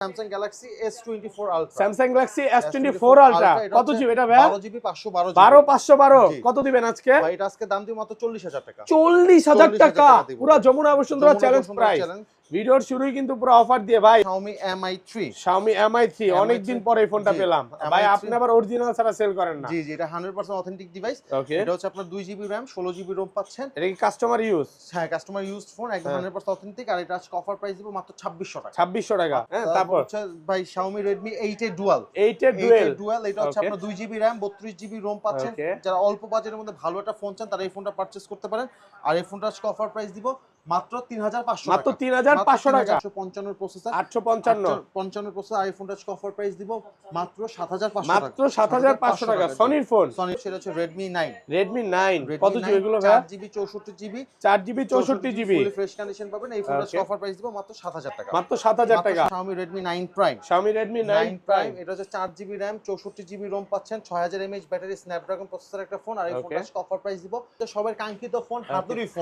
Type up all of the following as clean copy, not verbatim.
Samsung Galaxy S24 Ultra Samsung Galaxy S24 Ultra কত GB এটা ভাই? 12 জিবি 512 12512 কত দিবেন আজকে? ভাই এটা আজকে দাম দিব মাত্র 40000 টাকা। 40000 টাকা পুরো যমুনা বসুন্ধরা চ্যালেঞ্জ প্রাইস। ভিডিওর শুরুই কিন্তু পুরো অফার দিয়ে ভাই। Xiaomi Mi3 অনেক দিন পরে এই ফোনটা পেলাম ভাই। আপনি আবার অরিজিনাল ছাড়া সেল করেন না? জি জি, এটা 100% অথেন্টিক ডিভাইস। এটা হচ্ছে আপনার 2GB RAM 16GB ROM পাচ্ছেন। এটা কি কাস্টমার ইউজ? হ্যাঁ, কাস্টমার ইউজড ফোন, একদম 100% অথেন্টিক। আর এটা আজকে অফার প্রাইস দিব মাত্র 2600 টাকা। 2600 টাকা। হ্যাঁ, তারপর হচ্ছে ভাই Xiaomi Redmi 8A Dual। 8A Dual এটা হচ্ছে আপনার 2GB RAM 32GB ROM পাচ্ছেন। যারা অল্প বাজেটের মধ্যে ভালো একটা ফোন চান তারা এই ফোনটা পারচেজ করতে পারেন। আর এই ফোনটা আজকে অফার প্রাইস দিব মাত্র 3500 টাকা। মাত্র 3500 টাকা। 855 প্রসেসর, 855 প্রসেসর। আর এই ফোনটা আজকে অফার প্রাইস দিব মাত্র 7500 টাকা। মাত্র 7500 টাকা। সনির ফোন, সনি সেটা হচ্ছে Redmi 9। Redmi 9 কত জিবি এগুলো ভাই? 4GB 64GB 4GB 64GB full fresh condition পাবেন। এই ফোনটা আজকে অফার প্রাইস দিব মাত্র 7000 টাকা। মাত্র 7000 টাকা। Xiaomi Redmi 9 Prime। Xiaomi Redmi 9 Prime এটা হচ্ছে 4GB RAM 64GB ROM পাচ্ছেন। 6000 mAh ব্যাটারি, স্ন্যাপড্রাগন প্রসেসর একটা ফোন। আর এই ফোনটা আজকে অফার প্রাইস দিব সবার কাঙ্ক্ষিত ফোন,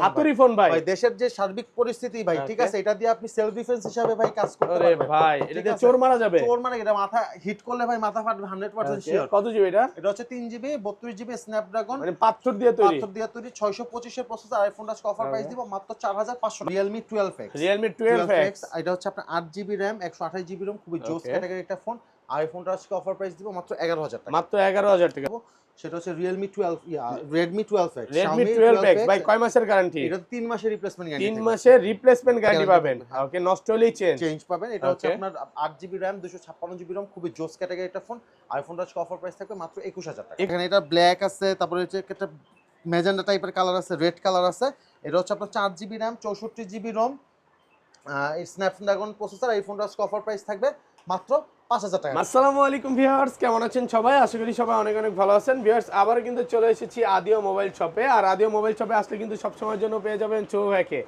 হাতুড়ি ফোন ভাই। দেশের যে সার্বিক পরিস্থিতি ভাই, ঠিক আছে, এটা দিয়ে আপনি সেলফ ডিফেন্স হিসেবে ভাই কাজ করতে পারবেন। আরে ভাই, এটা দিয়ে চোর মারা যাবে। চোর মানে এটা মাথা হিট করলে ভাই মাথা ফাটবে 100% শিওর। কত জিবি এটা? এটা হচ্ছে 3GB 32GB স্ন্যাপড্রাগন, মানে পাথর দিয়ে তৈরি 625 এর প্রসেসর। আর ফোনটা আজকে অফার প্রাইস দিব মাত্র 4500 টাকা। Realme 12X। এটা হচ্ছে আপনার 8GB RAM 128GB ROM, খুবই জোস ক্যাটাগরি একটা ফোন। আর এই ফোনটা আজকে অফার প্রাইস দিব মাত্র 11000 টাকা। মাত্র 11000 টাকা। সেটা হচ্ছে Redmi 12X। Redmi 12X ভাই কয় মাসের গ্যারান্টি? এটা 3 মাসের রিপ্লেসমেন্ট গ্যারান্টি। 3 মাসের রিপ্লেসমেন্ট গ্যারান্টি পাবেন। ওকে, নষ্ট হলেই চেঞ্জ পাবেন। এটা হচ্ছে আপনার 8GB RAM 256GB ROM, খুবই জোস ক্যাটাগরি একটা ফোন। আর ফোনটা আজকে অফার প্রাইস থাকবে মাত্র 21000 টাকা। এখানে এটা ব্ল্যাক আছে, তারপরে হচ্ছে একটা ম্যাজেন্ডা টাইপের কালার আছে, রেড কালার আছে। এটা হচ্ছে আপনার 4GB RAM 64GB ROM, Snapdragon processor. এই ফোনটা আজকে অফার প্রাইস থাকবে মাত্র 5000 টাকা। আসসালামু আলাইকুম ভিউয়ার্স, কেমন আছেন সবাই? আশা করি সবাই অনেক অনেক ভালো আছেন। ভিউয়ার্স, আবার কিন্তু চলে এসেছি আদিও মোবাইল শপে। আর আদিও মোবাইল শপে আসলে কিন্তু সব সময়ের জন্য পেয়ে যাবেন চৌধুরী ভাইকে।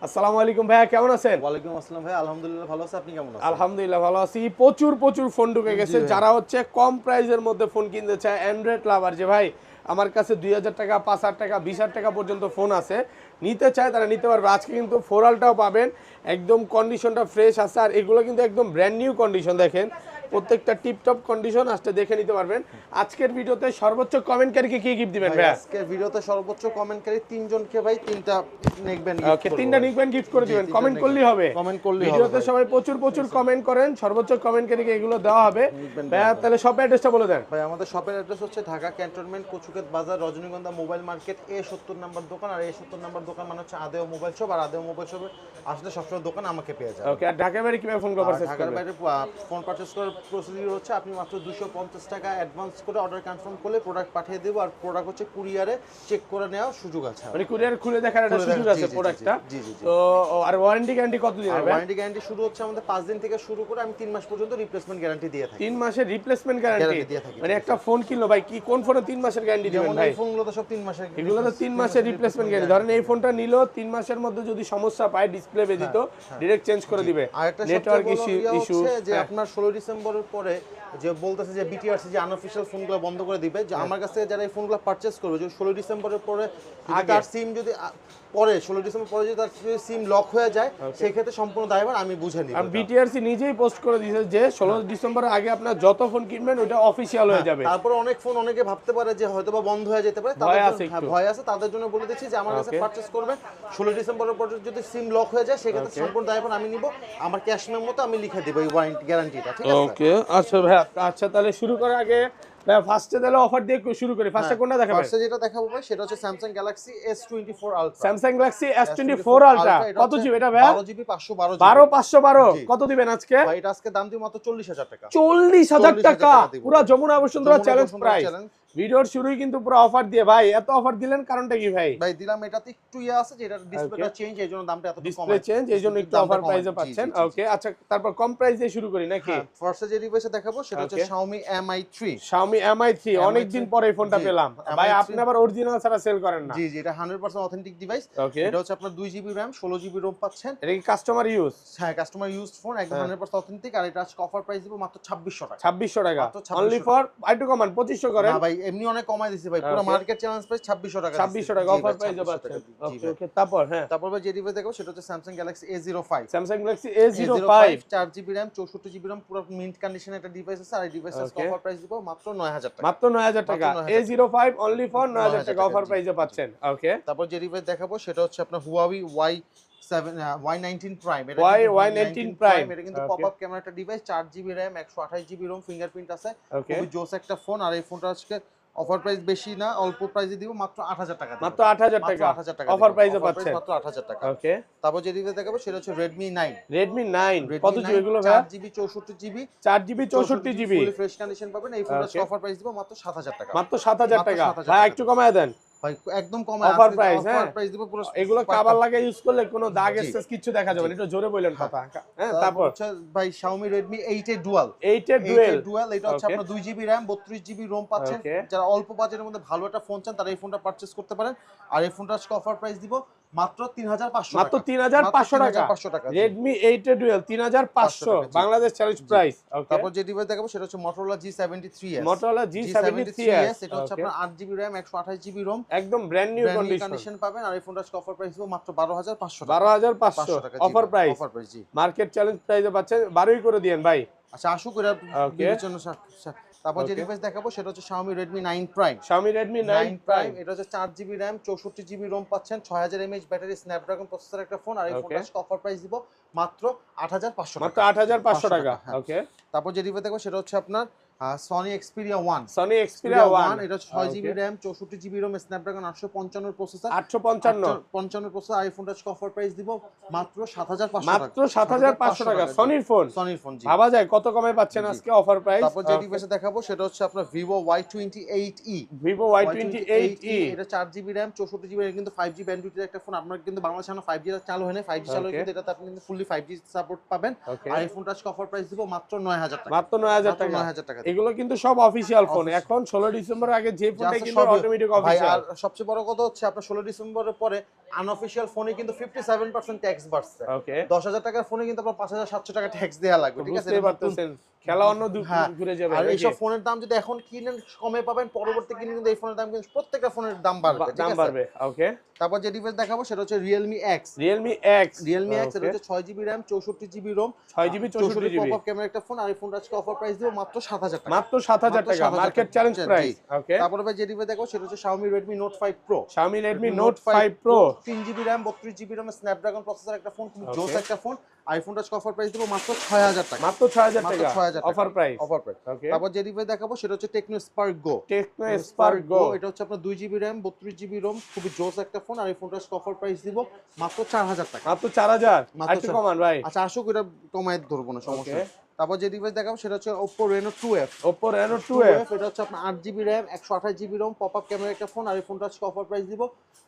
আসসালামু আলাইকুম ভাইয়া, কেমন আছেন? ওয়ালাইকুম আসসালাম ভাই, আলহামদুলিল্লাহ ভালো আছি। আপনি কেমন আছেন? আলহামদুলিল্লাহ ভালো আছি। প্রচুর ফোন ঢুকে গেছে। যারা হচ্ছে কম প্রাইসের মধ্যে ফোন কিনতে চায়, অ্যান্ড্রয়েড লাভার, যে ভাই আমার কাছে 2000 টাকা 5000 টাকা 20000 টাকা পর্যন্ত ফোন আছে, নিতে চায় তারা নিতে পারবে। আজকে কিন্তু 4 আলটাও পাবেন, একদম কন্ডিশনটা ফ্রেশ আছে। আর এগুলো কিন্তু একদম ব্র্যান্ড নিউ কন্ডিশন, দেখেন প্রত্যেকটা টিপটপ কন্ডিশন, আসতে দেখে নিতে পারবেন। আজকের ভিডিওতে সর্বোচ্চ কমেন্টকারীকে কি গিফট দিবেন ভাই? আজকের ভিডিওতে সর্বোচ্চ কমেন্টকারী 3 জনকে ভাই 3টা নিকবেন, ওকে 3টা নিকবেন গিফট করে দিবেন। কমেন্ট করলেই হবে। ভিডিওতে সবাই প্রচুর কমেন্ট করেন, সর্বোচ্চ কমেন্টকারীকে এগুলো দেওয়া হবে ভাই। তাহলে শপের অ্যাড্রেসটা বলে দেন ভাই। আমাদের শপের অ্যাড্রেস হচ্ছে ঢাকা ক্যান্টনমেন্ট, কচুক্ষেত বাজার, রজনীগন্ধা মোবাইল মার্কেট, A70 নাম্বার দোকান। আর A70 নাম্বার দোকান মানে হচ্ছে আদেও মোবাইল শপ। আর আদেও মোবাইল শপে আসলে সবসময় দোকান আমাকে পেয়ে যাবেন। ওকে, আর ঢাকার বাইরে কিভাবে ফোন পারচেজ করবেন? ঢাকার বাইরে ফোন পারচেজ করার প্রসিডিউর হচ্ছে আপনি মাত্র 250 টাকা অ্যাডভান্স করে অর্ডার কনফার্ম করলে প্রোডাক্ট পাঠিয়ে দেব। আর প্রোডাক্ট হচ্ছে কুরিয়ারে চেক করে নেওয়ার সুযোগ আছে, মানে কুরিয়ার খুলে দেখার একটা সুযোগ আছে প্রোডাক্টটা। তো আর ওয়ারেন্টি গ্যারান্টি কতদিন হবে? ওয়ারেন্টি গ্যারান্টি শুরু হচ্ছে আমাদের 5 দিন থেকে শুরু করে আমি 3 মাস পর্যন্ত রিপ্লেসমেন্ট গ্যারান্টি দিয়ে থাকি। 3 মাসের রিপ্লেসমেন্ট গ্যারান্টি দিয়ে থাকি। মানে একটা ফোন কিনলো ভাই, কি কোন ফোনে 3 মাসের গ্যারান্টি দিবেন ভাই? এই ফোনগুলো তো সব 3 মাসের, এগুলো তো 3 মাসের রিপ্লেসমেন্ট গ্যারান্টি। ধরেন এই ফোনটা নিলো, 3 মাসের মধ্যে যদি সমস্যা পায়, ডিসপ্লে ব্যতীত, ডাইরেক্ট চেঞ্জ করে দিবে। নেটওয়ার্ক ইস্যু যে আপনার 16 ডিসেম্বরের পরে যে বলতেছে যে বিটিআরসি যে আনঅফিশিয়াল ফোনগুলো বন্ধ করে দিবে, যে আমার কাছে যারা এই ফোনগুলো পারচেজ করবে, যে 16 ডিসেম্বরের পরে তার সিম যদি পরে 16 ডিসেম্বর পরে যদি তার সিম লক হয়ে যায়, সেই ক্ষেত্রে সম্পূর্ণ দায়ভার আমি বুঝে নিব। আর বিটিআরসি নিজেই পোস্ট করে দিয়েছে যে 16 ডিসেম্বরের আগে আপনার যত ফোন কিনবেন ওটা অফিশিয়াল হয়ে যাবে। তারপর অনেক ফোন অনেকে ভাবতে পারে যে হয়তোবা বন্ধ হয়ে যেতে পারে, ভয় আছে, তাদের জন্য বলে দিচ্ছি যে আমার কাছে পারচেজ করবেন 16 ডিসেম্বরের পরে যদি সিম লক হয়ে যায়, সেই ক্ষেত্রে সম্পূর্ণ দায়ভার আমি নিব। আমার ক্যাশ মেমোতে আমি লিখে দেব এই ওয়ারেন্টি গ্যারান্টিটা, ঠিক আছে? ওকে, আচ্ছা ভাই, আচ্ছা তাহলে শুরু করার আগে ফার্স্টে তাহলে অফার দিয়ে শুরু করি। ফার্স্টে কোনটা দেখাবেন? ফার্স্টে যেটা দেখাবো ভাই সেটা হচ্ছে Samsung Galaxy S24 Ultra। Samsung Galaxy S24 Ultra কত জিবি এটা ভাই? 12GB 512 12512 কত দিবেন আজকে? ভাই এটা আজকে দাম দিব মাত্র 40000 টাকা। 40000 টাকা পুরো যমুনা বসুন্ধরা চ্যালেঞ্জ প্রাইস। ভিডিওর শুরুই কিন্তু পুরো অফার দিয়ে ভাই। এত অফার দিলেন কারণটা কি ভাই? ভাই দিলাম এটাতে একটু আছে যে এটা ডিসপ্লেটা চেঞ্জ, এইজন্য দামটা এত কম। ডিসপ্লে চেঞ্জ, এইজন্য একটু অফার প্রাইসে পাচ্ছেন। ওকে, আচ্ছা তারপর কম প্রাইস দিয়ে শুরু করি নাকি? ফার্স্টে যে ডিভাইসে দেখাবো সেটা হচ্ছে Xiaomi Mi3। Xiaomi Mi3 অনেক দিন পরে এই ফোনটা পেলাম ভাই। আপনি আবার অরিজিনাল ছাড়া সেল করেন না? জি জি, এটা 100% অথেন্টিক ডিভাইস। এটা হচ্ছে আপনার 2GB RAM 16GB ROM পাচ্ছেন। এটা কি কাস্টমার ইউজ? হ্যাঁ, কাস্টমার ইউজড ফোন, একদম 100% অথেন্টিক। আর এটা আজকে অফার প্রাইস দিব মাত্র 2600 টাকা। 2600 টাকা অনলি ফর আইটু কমান 2500 করেন। না ভাই, এমনি অনেক কমাই দিছি ভাই, পুরো মার্কেট চ্যালেঞ্জ প্রাইস 2600 টাকা। 2600 টাকা অফার প্রাইসে পাচ্ছেন। ওকে ওকে, তারপর হ্যাঁ, তারপর ভাই যে ডিভাইস দেখাবো সেটা হচ্ছে Samsung Galaxy A05। Samsung Galaxy A05 4GB RAM 64GB RAM পুরো মিন্ট কন্ডিশনে একটা ডিভাইস আছে। আর এই ডিভাইসের অফার প্রাইস দিব মাত্র 9000 টাকা। মাত্র 9000 টাকা। A05 অনলি ফর 9000 টাকা অফার প্রাইসে পাচ্ছেন। ওকে, তারপর যে ডিভাইস দেখাবো সেটা হচ্ছে আপনার Huawei Y19 Prime। Y19 Prime এটা কিন্তু পপআপ ক্যামেরা একটা device, 4GB RAM 128GB ROM, fingerprint আছে, খুবই জোস একটা ফোন। আর এই ফোনটা আজকে অফার প্রাইস বেশি না, অল্প প্রাইসে দিব মাত্র 8000 টাকা। মাত্র 8000 টাকা অফার প্রাইসে পাচ্ছেন, মাত্র 8000 টাকা। ওকে, তারপর যে ডিভাইস দেখাবো সেটা হচ্ছে Redmi 9। Redmi 9 কত জিবি এগুলো ভাই? 4GB 64GB 4GB 64GB full fresh condition পাবেন। এই ফোনটার অফার প্রাইস দিব মাত্র 7000 টাকা। মাত্র 7000 টাকা। ভাই একটু কমায় দেন ভাই, একদম কম অফার প্রাইস। হ্যাঁ, অফার প্রাইস দিব পুরো। এগুলো কভার লাগে ইউজ করলে কোনো দাগ স্পেস কিছু দেখা যাবে না, একটু জোরে বলেন কথা। হ্যাঁ, তারপর হচ্ছে ভাই Xiaomi Redmi 8A Dual। 8A Dual এটা হচ্ছে আপনার 2GB RAM 32GB ROM পাচ্ছেন। যারা অল্প বাজেটের মধ্যে ভালো একটা ফোন চান তারা এই ফোনটা পারচেজ করতে পারেন। আর এই ফোনটার অফার প্রাইস দিব মাত্র 3500 মাত্র 3500 টাকা। Redmi 8A Dual 3500 Bangladesh challenge price. তারপর যে ডিভাইস দেখাবো সেটা হচ্ছে Motorola G73s। Motorola G73s এটা হচ্ছে আপনার 8GB RAM 128GB ROM, একদম ব্র্যান্ড নিউ কন্ডিশন পাবেন। আর এই ফোনটার অফার প্রাইস দিব মাত্র 12500 টাকা। 12500 টাকা অফার প্রাইস। জি, মার্কেট চ্যালেঞ্জ প্রাইসে পাচ্ছেন, 12ই করে দিয়েন ভাই। আচ্ছা আসুক এর বিবেচনা। তারপর যে ডিভাইস দেখাবো সেটা হচ্ছে Xiaomi Redmi 9 Prime। Xiaomi Redmi 9 Prime এটা হচ্ছে 4GB RAM 64GB ROM পাচ্ছেন, 6000 mAh ব্যাটারি, স্ন্যাপড্রাগন প্রসেসর একটা ফোন। আর এই ফোনটার অফার প্রাইস দিব মাত্র 8500 টাকা। মাত্র 8500 টাকা। ওকে, তারপর যে ডিভাইস দেখো সেটা হচ্ছে আপনার Sony Xperia 1। Sony Xperia 1 এটা 6GB RAM 64GB ROM, Snapdragon 855 processor. 855 processor. আইফোনটার অফার প্রাইস দিব মাত্র 7500 টাকা। মাত্র 7500 টাকা। সনির ফোন জি, ভাবা যায় কত কমে পাচ্ছেন আজকে অফার প্রাইস। তারপর যে ডিভাইস দেখাবো সেটা হচ্ছে আপনার Vivo Y28e। Vivo Y28e এটা 4GB RAM 64GB, এটা কিন্তু 5G ব্যান্ডউইথের একটা ফোন। আপনার কিন্তু বাংলাদেশে এখনো 5G চালু হয়নি, 5G চালু হলে কিন্তু এটাতে আপনি কিন্তু ফুললি 5G সাপোর্ট পাবেন। আর এই ফোনটার অফার প্রাইস দিব মাত্র 9000 টাকা। মাত্র 9000 টাকা। 9000 টাকা। এগুলো কিন্তু সব অফিশিয়াল ফোন। এখন 16 ডিসেম্বর আগে যে ফোনটা কিন্তু অটোমেটিক অফিশিয়াল। আর সবচেয়ে বড় কথা হচ্ছে আপনার 16 ডিসেম্বরের পরে আনঅফিশিয়াল ফোনে কিন্তু 57% ট্যাক্স বাড়ছে। ওকে, 10000 টাকার ফোনে কিন্তু আপনার 5700 টাকা ট্যাক্স দেয়া লাগবে। ঠিক আছে, বুঝতে পারতেছেন খেলা অন্য ঘুরে যাবে। আর এইসব ফোনের দাম যদি এখন কিনেন কমে পাবেন, পরবর্তী কিনে কিন্তু এই ফোনের দাম কিন্তু প্রত্যেকটা ফোনের দাম বাড়বে। ঠিক আছে, ওকে। তারপর যে ডিভাইস দেখাবো সেটা হচ্ছে Realme X। Realme X এটা হচ্ছে 6GB RAM 64GB ROM, 6GB 64GB popup camera একটা ফোন। আর এই ফোনটা আজকে অফার প্রাইস দিব মাত্র 7000 টাকা। মাত্র 7000 টাকা মার্কেট চ্যালেঞ্জ প্রাইস। ওকে, তারপরে ভাই যে ডিভাইস দেখাবো সেটা হচ্ছে Xiaomi Redmi Note 5 Pro। Xiaomi Redmi Note 5 Pro 3GB RAM 32GB ROM, Snapdragon processor একটা ফোন, খুব জোস একটা ফোন। আইফোনটা অফার প্রাইস দিব মাত্র 6000 টাকা। মাত্র 6000 টাকা অফার প্রাইস। ওকে, তারপর যে ডিভাইস দেখাবো সেটা হচ্ছে Tecno Spark Go। Tecno Spark Go এটা হচ্ছে আপনার 2GB RAM 32GB ROM, খুবই জোস একটা ফোন। আর এই ফোনটার অফার প্রাইস দিব মাত্র 4000 টাকা। মাত্র 4000। একটু কমান ভাই। আচ্ছা আসুক এটা কমায় ধরবো না, সমস্যা নেই। তারপর যে ডিভাইস দেখাবো সেটা হচ্ছে Oppo Reno 2F। Oppo Reno 2F এটা হচ্ছে আপনার 8GB RAM 128GB ROM, popup camera একটা ফোন। আর এই ফোনটার অফার প্রাইস দিব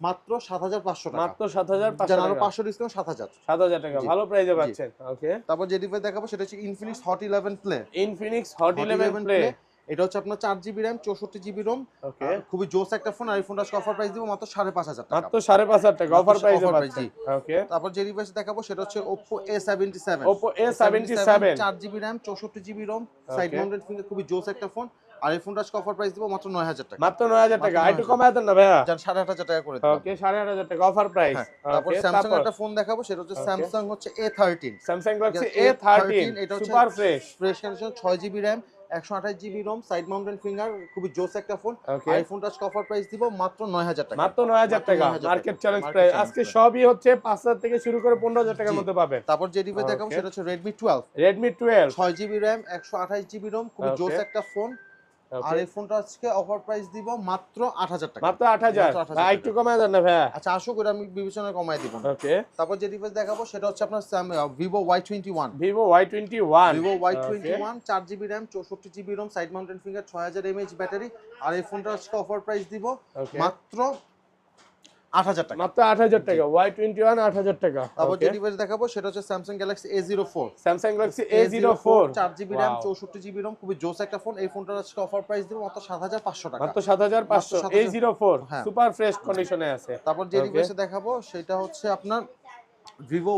মাত্র 7500 টাকা। মাত্র 7500 টাকা। আরো 500 ডিসকাউন্ট 7000 টাকা ভালো প্রাইসে পাচ্ছেন। ওকে, তারপর যে ডিভাইস দেখাবো সেটা হচ্ছে Infinix Hot 11 Play। Infinix Hot 11 Play এটা হচ্ছে আপনার 4GB RAM 64GB ROM, ওকে, খুবই জোস একটা ফোন। আর এই ফোনটার অফার প্রাইস দিব মাত্র 5500 টাকা। মাত্র 5500 টাকা অফার প্রাইসে পাচ্ছেন। ওকে, তারপর যে ডিভাইস দেখাবো সেটা হচ্ছে Oppo A77। Oppo A77 4GB RAM 64GB ROM, side mounted finger, খুবই জোস একটা ফোন। আর এই ফোনটার অফার প্রাইস দিব মাত্র 9000 টাকা। মাত্র 9000 টাকা। একটু কমায় দেন না ভাইয়া, জান 8500 টাকা করে দিন। ওকে, 8500 টাকা অফার প্রাইস। তারপর স্যামসাং একটা ফোন দেখাবো সেটা হচ্ছে Samsung হচ্ছে A13। Samsung Galaxy A13 এটা হচ্ছে super fresh condition, 6GB RAM 128GB ROM, side mounted finger, খুবই জোস একটা ফোন। আর এই ফোনটার অফার প্রাইস দিব মাত্র 9000 টাকা। মাত্র 9000 টাকা মার্কেট চ্যালেঞ্জ প্রাইস। আজকে সবই হচ্ছে 5000 থেকে শুরু করে 15000 টাকার মধ্যে পাবেন। তারপর যে ডিভাইস দেখাবো সেটা হচ্ছে Redmi 12। Redmi 12 6GB RAM 128GB ROM, খুবই জোস একটা ফোন। আর এই ফোনটা আজকে অফার প্রাইস দিব মাত্র 8000 টাকা। মাত্র 8000। ভাই একটু কমায় দেন না ভাইয়া। আচ্ছা আসুক এটা আমি বিবেচনায় কমায় দিব। ওকে, তারপর যে ডিভাইস দেখাবো সেটা হচ্ছে আপনার Vivo Y21। Vivo Y21 4GB RAM 64GB ROM, side mounted finger, 6000 mAh battery. আর এই ফোনটা আজকে অফার প্রাইস দিব মাত্র 8000 টাকা। মাত্র 8000 টাকা। Y21 8000 টাকা। তারপর যে ডিভাইস দেখাবো সেটা হচ্ছে Samsung Galaxy A04। Samsung Galaxy A04 4GB RAM 64GB ROM, খুবই জোস একটা ফোন। এই ফোনটার আজকে অফার প্রাইস দিব মাত্র 7500 টাকা। মাত্র 7500। A04 সুপার ফ্রেশ কন্ডিশনে আছে। তারপর যে ডিভাইস দেখাবো সেটা হচ্ছে আপনার Vivo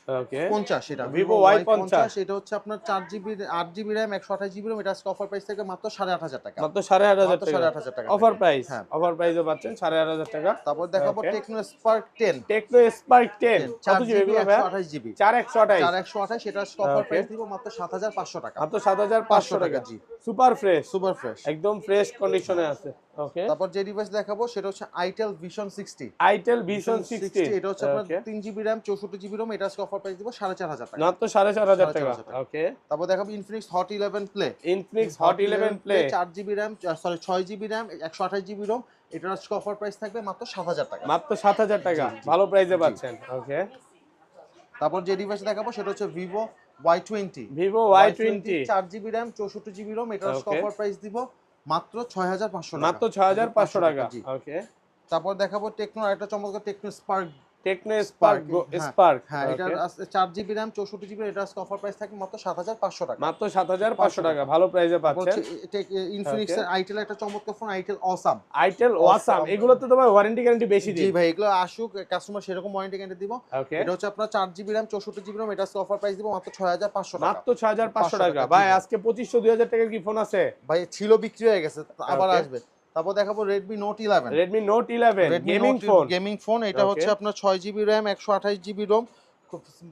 ওকে 50 এটা Vivo Y50 এটা হচ্ছে আপনার 4GB 8GB RAM 128GB RAM, এটা আজকে অফার প্রাইস থেকে মাত্র 8,500 টাকা। মাত্র 8,500 মাত্র টাকা 8,500 টাকা অফার প্রাইস। হ্যাঁ অফার প্রাইসে পাচ্ছেন 8,500 টাকা। তারপর দেখাবো টেকনো স্পার্ক 10 টেকনো স্পার্ক 10 কত জিবি 4GB এগুলো ভাই? 128GB 4128 4128, এটা আজকে অফার প্রাইস দিব মাত্র 7,500 টাকা। মাত্র 7,500 টাকা। জি সুপার ফ্রেশ, সুপার ফ্রেশ। একদম ফ্রেশ কন্ডিশনে আছে। ওকে তারপর যে ডিভাইস দেখাবো সেটা হচ্ছে আইটেল ভিশন 60। আইটেল ভিশন 60 এটা হচ্ছে আপনার 3GB RAM 64GB ROM, এটা আজকে অফার প্রাইস দিব 4,500 টাকা। মাত্র 4,500 টাকা। ওকে তারপর দেখাবো Infinix hot 11 play. Infinix hot 11 play 4GB RAM sorry 6GB RAM 128GB ROM, এটার আজকে অফার প্রাইস থাকবে মাত্র 7,000 টাকা। মাত্র 7,000 টাকা ভালো প্রাইসে পাচ্ছেন। ওকে তারপর যে ডিভাইস দেখাবো সেটা হচ্ছে Vivo Y20। Vivo Y20 4GB RAM 64GB ROM, এটার আজকে অফার প্রাইস দিব মাত্র 6,500 টাকা। মাত্র 6,500 টাকা। ওকে তারপর দেখাবো টেকনো আরেকটা চমৎকার Tecno Spark. Tecno Spark spark হ্যাঁ এটা 4GB RAM 64GB, এটা আজকে অফার প্রাইস থাকবে মাত্র 7,500 টাকা। মাত্র 7,500 টাকা ভালো প্রাইসে পাচ্ছেন। ইনফিনিক্স এর আইটেল একটা চমৎকার phone, itel awesome. Itel awesome, এগুলো তো তোমার ওয়ারেন্টি গ্যারান্টি বেশি দিই। জি ভাই, এগুলো আসুক কাস্টমার সেরকম ওয়ারেন্টি গ্যারান্টি দিব। ওকে এটা হচ্ছে আপনার 4GB RAM 64GB ROM, এটা আজকে অফার প্রাইস দিব মাত্র 6,500 টাকা। মাত্র 6,500 টাকা। ভাই আজকে 2,500 2,000 টাকার কি ফোন আছে ভাই? ছিল, বিক্রি হয়ে গেছে, আবার আসবে। তারপর দেখাবো Redmi Note 11। Redmi Note 11 gaming phone, এটা হচ্ছে আপনার 6GB RAM 128GB ROM,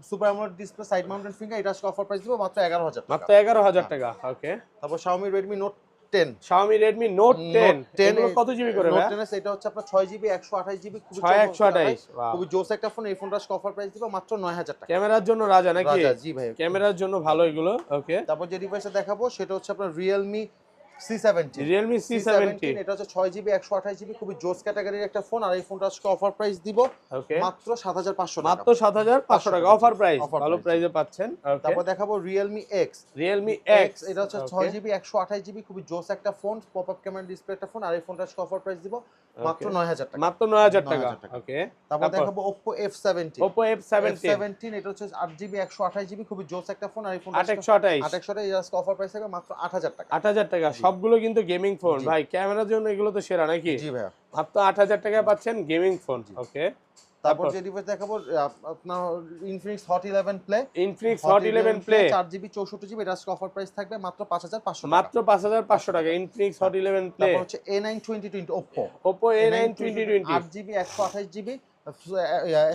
super AMOLED display, side mounted finger, এটা আজকে অফার প্রাইস দিব মাত্র 11,000 টাকা। মাত্র 11,000 টাকা। ওকে তারপর Xiaomi Redmi Note 10। Xiaomi Redmi Note 10 এগুলো কত জিবি করে ভাই? Note 10 এটা হচ্ছে আপনার 6GB 128GB, খুবই 128 খুবই জোস একটা ফোন। এই ফোনটা আজকে অফার প্রাইস দিব মাত্র 9,000 টাকা। ক্যামেরার জন্য রাজা নাকি? রাজা, জি ভাই, ক্যামেরার জন্য ভালো এগুলো। ওকে তারপর যে ডিভাইসটা দেখাবো সেটা হচ্ছে আপনার Realme C70। Realme C70 এটা হচ্ছে 6GB 128GB, খুবই জোস ক্যাটাগরির একটা ফোন। আর এই ফোনটা আজকে অফার প্রাইস দিব ওকে মাত্র 7,500 টাকা। মাত্র 7,500 টাকা অফার প্রাইস, ভালো প্রাইসে পাচ্ছেন। ওকে তারপর দেখাবো Realme X। Realme X এটা হচ্ছে 6GB 128GB, খুবই জোস একটা phone, pop up camera display একটা ফোন। আর এই ফোনটা আজকে অফার প্রাইস দিব মাত্র 9,000 টাকা। মাত্র 9,000 টাকা। ওকে তারপর দেখাবো Oppo F17। Oppo F17 এটা হচ্ছে 8GB 128GB, খুবই জোস একটা ফোন। আর এই ফোনটা 8,128 এটা আজকে অফার প্রাইস থাকবে মাত্র 8,000 টাকা। 8,000 টাকা। সবগুলো কিন্তু গেমিং ফোন ভাই, ক্যামেরার জন্য এগুলো তো সেরা নাকি? জি ভাই, মাত্র 8,000 টাকায় পাচ্ছেন গেমিং ফোন। ওকে তারপর যে ডিভাইস দেখাবো আপনার Infinix Hot 11 Play। Infinix Hot 11 Play 4GB 64GB, এটা আজকে অফার প্রাইস থাকবে মাত্র 5,500 টাকা। মাত্র 5,500 টাকা Infinix Hot 11 Play। তারপর হচ্ছে A9 2020 Oppo A9 2020 8GB 128GB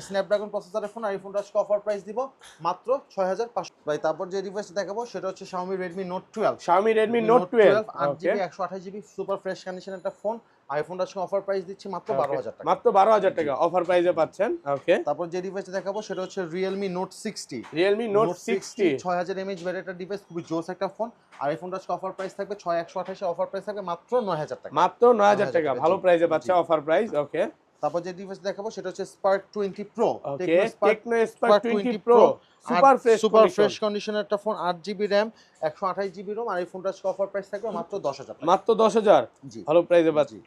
Snapdragon প্রসেসরের ফোন। আর এই ফোনটা আজকে অফার প্রাইস দিব মাত্র 6,500 ভাই। তারপর যে ডিভাইস দেখাবো সেটা হচ্ছে Xiaomi Redmi Note 12। Xiaomi Redmi Note 12 8GB 128GB, super fresh condition একটা ফোন। আইফোনটা আজকে অফার প্রাইস দিচ্ছি মাত্র 12,000 টাকা। মাত্র 12,000 টাকা অফার প্রাইসে পাচ্ছেন। ওকে তারপর যে ডিভাইস দেখাবো সেটা হচ্ছে Realme Note 60। Realme Note 60 6000 mAh battery device, খুবই জোস একটা ফোন। আর এই ফোনটা আজকে অফার প্রাইস থাকবে 6,128 এ, অফার প্রাইস থাকবে মাত্র 9,000 টাকা। মাত্র 9,000 টাকা ভালো প্রাইসে পাচ্ছে অফার প্রাইস। ওকে তারপর যে ডিভাইস দেখাবো সেটা হচ্ছে Spark 20 Pro। Tecno Spark 20 Pro super fresh কন্ডিশনের একটা phone, 8GB RAM 128GB ROM। আর এই ফোনটা আজকে অফার প্রাইস থাকবে মাত্র 10,000 টাকা। মাত্র 10,000 জি ভালো প্রাইসে পাচ্ছি।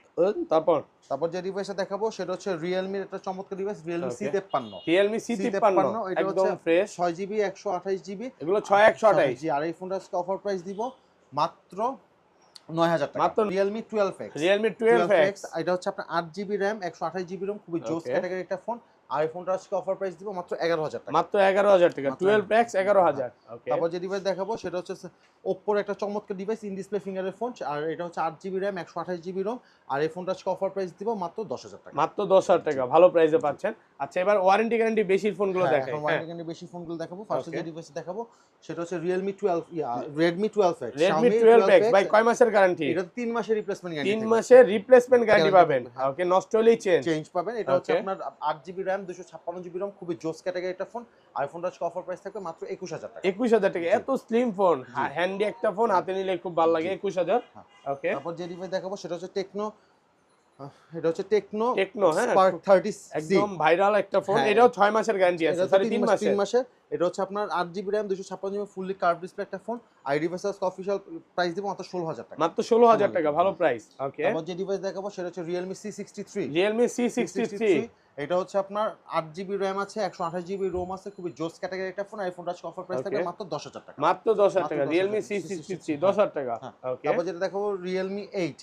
তারপর যে ডিভাইসটা দেখাবো সেটা হচ্ছে Realme এর একটা চমৎকার device, Realme C53। Realme C53 এটা একদম হচ্ছে ফ্রেশ 6GB 128GB, এগুলো 6,128 জি। আর এই ফোনটা আজকে অফার প্রাইস দিব মাত্র 9,000 টাকা। মাত্র Realme 12X। Realme 12X এটা হচ্ছে আপনার 8GB RAM 128GB ROM, খুবই জোস ক্যাটাগরির একটা ফোন। আর এই ফোনটা আজকে অফার প্রাইস দিব মাত্র 11,000 টাকা। মাত্র 11,000 টাকা 12X 11,000। ওকে তারপর যে ডিভাইস দেখাবো সেটা হচ্ছে Oppo একটা চমৎকার ডিভাইস, ইন ডিসপ্লে ফিঙ্গারের ফোন। আর এটা হচ্ছে 8GB RAM 128GB ROM। আর এই ফোনটা আজকে অফার প্রাইস দিব মাত্র 10,000 টাকা। মাত্র 10,000 টাকা ভালো প্রাইসে পাচ্ছেন। আচ্ছা এবার ওয়ারেন্টি গ্যারান্টি বেশি ফোনগুলো দেখাই। এখন ওয়ারেন্টি গ্যারান্টি বেশি ফোনগুলো দেখাবো। ফার্স্টে যে ডিভাইস দেখাবো সেটা হচ্ছে Realme 12 Redmi 12X। Redmi 12X ভাই কয় মাসের গ্যারান্টি? এটা 3 মাসের রিপ্লেসমেন্ট গ্যারান্টি। 3 মাসের রিপ্লেসমেন্ট গ্যারান্টি পাবেন। ওকে নষ্ট হলেই চেঞ্জ পাবেন। এটা হচ্ছে আপনার 8GB RAM 256GB ROM, খুবই জোস ক্যাটাগরি একটা ফোন। আইফোনটা আজকে অফার প্রাইস থাকবে মাত্র 21,000 টাকা। 21,000 টাকা এত স্লিম ফোন, হ্যান্ডি একটা ফোন, হাতে নিলে খুব ভালো লাগে। 21,000। ওকে তারপর যে ডিভাইস দেখাবো সেটা হচ্ছে এটা হচ্ছে টেকনো হ্যাঁ Spark 30C, একদম ভাইরাল একটা ফোন। এটাও 6 মাসের গ্যারান্টি আছে, সরি 3 মাসের। এটা হচ্ছে আপনার 8GB RAM 256GB fully curve display একটা ফোন। আর ডিভাইসের অফিশিয়াল প্রাইস দিব মাত্র 16,000 টাকা। মাত্র 16,000 টাকা ভালো প্রাইস। ওকে তারপর যে ডিভাইস দেখাবো সেটা হচ্ছে Realme C63। Realme C63 এটা হচ্ছে আপনার 8GB RAM আছে 128GB ROM আছে, খুবই জোস ক্যাটাগরি একটা ফোন। আইফোনটা আজকে অফার প্রাইস থাকবে মাত্র 10,000 টাকা। মাত্র 10,000 টাকা Realme C63 10,000 টাকা। ওকে তারপর যেটা দেখাবো Realme 8।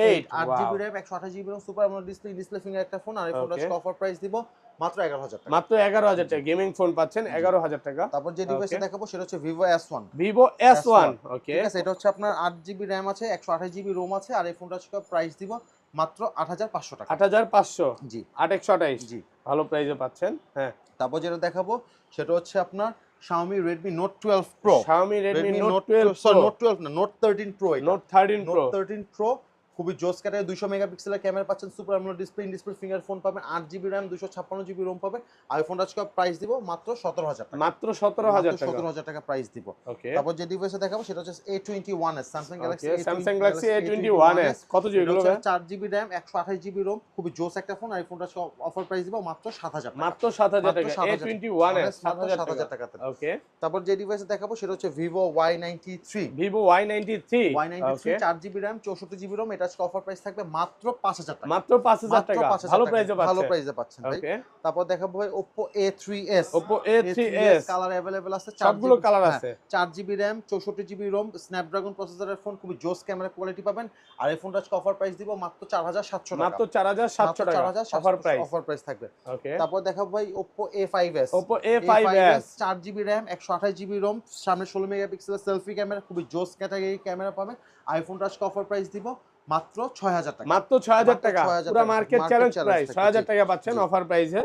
8 8GB RAM 128GB ROM, super AMOLED display finger একটা ফোন। আর আইফোনটা আজকে অফার প্রাইস দিব মাত্র 11,000 টাকা। মাত্র 11,000 টাকা গেমিং ফোন পাচ্ছেন 11,000 টাকা। তারপর যে ডিভাইসে দেখাবো সেটা হচ্ছে Vivo S1। Vivo S1 ওকে। ঠিক আছে, এটা হচ্ছে আপনার 8GB RAM আছে, 128GB ROM আছে, আর এই ফোনটার প্রাইস দিব মাত্র 8,500 টাকা। 8,500 জি 8128 জি। ভালো প্রাইসে পাচ্ছেন। হ্যাঁ, তারপর যেটা দেখাবো সেটা হচ্ছে আপনার Xiaomi Redmi Note 12 Pro। Xiaomi Redmi Note 12 Pro, Note 12 না, Note 13 Pro। Note 13 Pro, Note 13 Pro খুবই জোস ক্যাটাগরি, 200 মেগাপিক্সেলের ক্যামেরা পাচ্ছেন, super AMOLED display, in display ফিঙ্গারফোন পাবেন, 8GB RAM 256GB ROM পাবেন। আর এই ফোনটার প্রাইস দিব মাত্র 17,000 টাকা। মাত্র 17,000 টাকা। 17,000 টাকা প্রাইস দিব। ওকে। তারপর যে ডিভাইসে দেখাবো সেটা হচ্ছে A21s, Samsung Galaxy Samsung Galaxy A21s কত জিবি গুলো ভাই? 4GB RAM 128GB ROM, খুবই জোস একটা ফোন। আর এই ফোনটার অফার প্রাইস দিব মাত্র 7,000 টাকা। মাত্র 7,000 টাকা। A21s 7,000 7,000 টাকা। টাকাতে। ওকে। তারপর যে ডিভাইসে দেখাবো সেটা হচ্ছে Vivo Y93। Vivo Y93 Y93 4GB RAM 64GB ROM, এটা আজকে অফার প্রাইস থাকবে মাত্র 5,000 টাকা। মাত্র 5,000 টাকা। ভালো প্রাইসে পাচ্ছেন। ভালো প্রাইসে পাচ্ছেন ভাই। ওকে। তারপর দেখাবো ভাই Oppo A3s। Oppo A3s colour available আছে, সবগুলো কালার আছে। 4GB RAM 64GB ROM, Snapdragon প্রসেসরের ফোন, খুবই জোস ক্যামেরা কোয়ালিটি পাবেন। আর এই ফোনটা আজকে অফার প্রাইস দিব মাত্র 4,700 টাকা। মাত্র 4,700 টাকা অফার প্রাইস। অফার প্রাইস থাকবে। ওকে। তারপর দেখাবো ভাই Oppo A5s। Oppo A5s 4GB RAM 128GB ROM, সামনে 16 মেগাপিক্সেলের সেলফি ক্যামেরা, খুবই জোস ক্যাটাগরি ক্যামেরা পাবেন। আইফোনটা আজকে অফার প্রাইস দিব মাত্র 6,000 টাকা। মাত্র 6,000 টাকা। পুরো মার্কেট চ্যালেঞ্জ প্রাইস 6,000 টাকা পাচ্ছেন অফার প্রাইসে।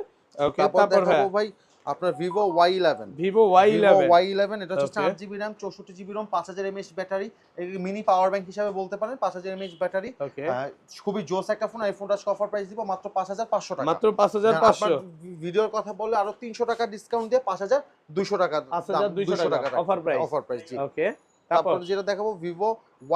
ওকে। তারপর তারপর দেখাবো ভাই আপনার Vivo Y11। Vivo Y11 এটা হচ্ছে 4GB RAM 64GB ROM, 5000 mAh battery, mini power bank হিসেবে বলতে পারেন। 5000 mAh ব্যাটারি, ওকে। খুবই জোস একটা ফোন। এই ফোনটা আজকে অফার প্রাইস দিব মাত্র 5,500 টাকা। মাত্র 5,500। ভিডিওর কথা বললে আরো 300 টাকা ডিসকাউন্ট দিয়ে 5,200 টাকা। 5,200 টাকা অফার প্রাইস। অফার প্রাইস জি। ওকে। তারপর যেটা দেখাবো Vivo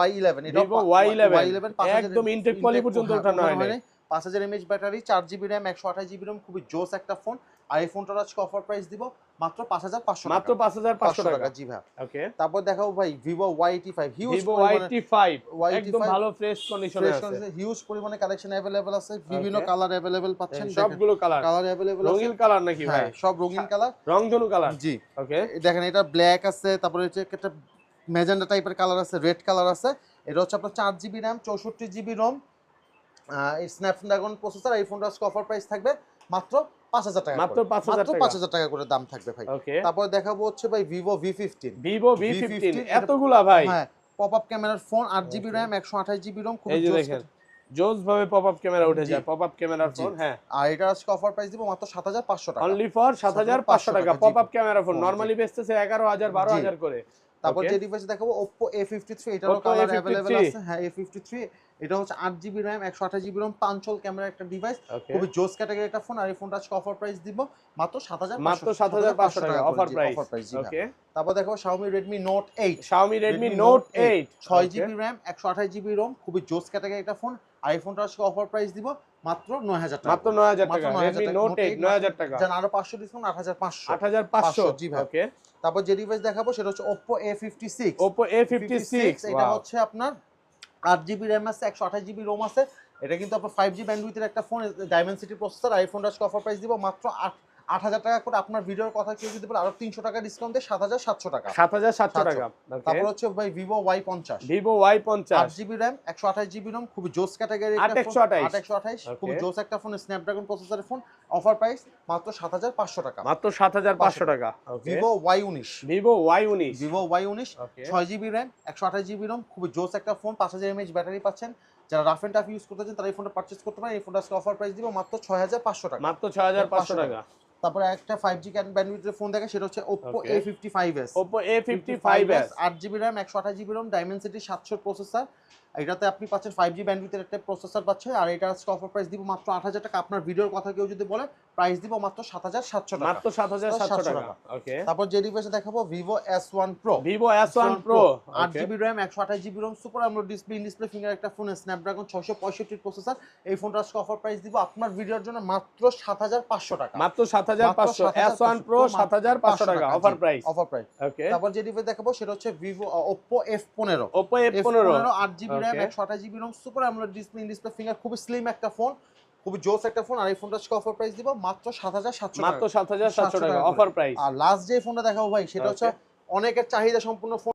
Y11। এটা Vivo Y11 একদম ইনটেক পলি পর্যন্ত ওঠানো হয় না। 5000 mAh battery, 4GB RAM 128GB ROM, খুবই জোস একটা ফোন। আর এই ফোনটার আজকে অফার প্রাইস দিব মাত্র 5,500 টাকা। মাত্র 5,500 টাকা। জি ভাই। ওকে। তারপর দেখাবো ভাই Vivo Y85। Vivo Y85 একদম ভালো ফ্রেশ কন্ডিশনে আছে। হিউজ পরিমাণে কালেকশন अवेलेबल আছে, বিভিন্ন কালার अवेलेबल পাচ্ছেন। সবগুলো কালার अवेलेबल আছে। রঙিন কালার নাকি ভাই? হ্যাঁ, সব রঙিন কালার, রংধনু কালার। জি। ওকে। দেখেন এটা ব্ল্যাক আছে, তারপরে হচ্ছে একটা ম্যাজেন্ডা টাইপের কালার আছে, রেড কালার আছে। এটা হচ্ছে আপনার 4GB RAM 64GB ROM, এই স্ন্যাপড্রাগন প্রসেসর। এই ফোনটার অফার প্রাইস থাকবে মাত্র 5,000 টাকা। মাত্র 5,000 টাকা করে দাম থাকবে ভাই। ওকে। তারপর দেখাবো হচ্ছে ভাই Vivo V15। Vivo V15 এতগুলা ভাই। হ্যাঁ, পপআপ ক্যামেরার phone, 8GB RAM 128GB ROM, খুব এই যে দেখেন জোস ভাবে পপআপ ক্যামেরা উঠে যায়। পপআপ ক্যামেরার ফোন। হ্যাঁ। আর এটা আজকে অফার প্রাইস দিব মাত্র 7,500 টাকা। অনলি ফর 7,500 টাকা পপআপ ক্যামেরা ফোন। নরমালি বেচতেছে 11,000 12,000 করে। তারপর যে ডিভাইস দেখাবো Oppo A53। এটারও কালার अवेलेबल আছে। হ্যাঁ, A53 এটা হচ্ছে 8GB RAM 128GB ROM, পাঁচল ক্যামেরা একটা ডিভাইস, খুবই জোস ক্যাটাগরি একটা ফোন। আর এই ফোনটা আজকে অফার প্রাইস দিব মাত্র 7,500 টাকা অফার প্রাইস। ওকে। তারপর দেখাবো Xiaomi Redmi Note 8। Xiaomi Redmi Note 8 6GB RAM 128GB ROM, খুবই জোস ক্যাটাগরি একটা ফোন। আর এই ফোনটা আজকে অফার প্রাইস দিব মাত্র 9,000 টাকা। মাত্র 9,000 টাকা। Redmi Note 8 9,000 টাকা। জান আরো 500 ডিসকাউন্ট 8,500। 8,500 জি ভাই। ওকে। তারপর যে ডিভাইস দেখাবো সেটা হচ্ছে Oppo A56। Oppo A56 এটা হচ্ছে আপনার 8GB RAM আছে, 128GB ROM আছে। এটা কিন্তু আপনার 5G ব্যান্ডউইথের একটা ফোন, ডায়মেনসিটি প্রসেসর। আর এই ফোনটা আজকে অফার প্রাইস দিব মাত্র 8,000 টাকা করে। আপনার ভিডিওর কথা কেউ যদি বলে আরো 300 টাকা ডিসকাউন্ট দিয়ে 7,700 টাকা। 7,700 টাকা। তারপর হচ্ছে ভাই Vivo Y50। Vivo Y50 8GB RAM 128GB ROM, খুবই জোস ক্যাটাগরি একটা ফোন। 8,128 খুবই জোস একটা ফোন, স্ন্যাপড্রাগন প্রসেসরের ফোন। অফার প্রাইস মাত্র 7,500 টাকা। মাত্র 7,500 টাকা। ওকে। Vivo Y19। Vivo Y19 6GB RAM 128GB ROM, খুবই জোস একটা ফোন। 5000 mAh ব্যাটারি পাচ্ছেন। যারা রাফ এন্ড টাফ ইউজ করতে চান তারা এই ফোনটা পারচেজ করতে পারেন। এই ফোনটা অফার প্রাইস দিব মাত্র 6,500 টাকা। মাত্র 6,500 টাকা। তারপরে একটা 5G ব্যান্ডউইথের ফোন দেখে, সেটা হচ্ছে Oppo A55s। Oppo A55s 8GB RAM 128GB ROM, Dimensity 700 processor. এটাতে আপনি পাচ্ছেন 5G ব্যান্ডউইথের একটা প্রসেসর পাচ্ছেন। আর এটা আজকে অফার প্রাইস দিব মাত্র 8,000 টাকা। আপনার ভিডিওর কথা কেউ যদি বলে প্রাইস দিব মাত্র 7,700 টাকা। মাত্র 7,700 টাকা। ওকে। তারপর যে ডিভাইসে দেখাবো Vivo S1 Pro। Vivo S1 Pro 8GB RAM 128GB ROM, super AMOLED display, in display finger একটা ফোন, স্ন্যাপড্রাগন 665 প্রসেসর। এই ফোনটা আজকে অফার প্রাইস দিব আপনার ভিডিওর জন্য মাত্র 7,500 টাকা। মাত্র 7,500 S1 Pro 7,500 টাকা offer price. Offer price. Okay. তারপর যে ডিভাইস দেখাবো সেটা হচ্ছে Oppo F15। Oppo F15 8GB RAM 128GB ROM, super AMOLED display, in display finger, খুবই স্লিম একটা ফোন, খুবই জোস একটা ফোন। আর এই ফোনটা আজকে অফার প্রাইস দিব মাত্র 7,700 টাকা। মাত্র 7,700 টাকা অফার প্রাইস। আর লাস্ট যে ফোনটা দেখাবো ভাই সেটা হচ্ছে অনেকের চাহিদা সম্পূর্ণ ফোন।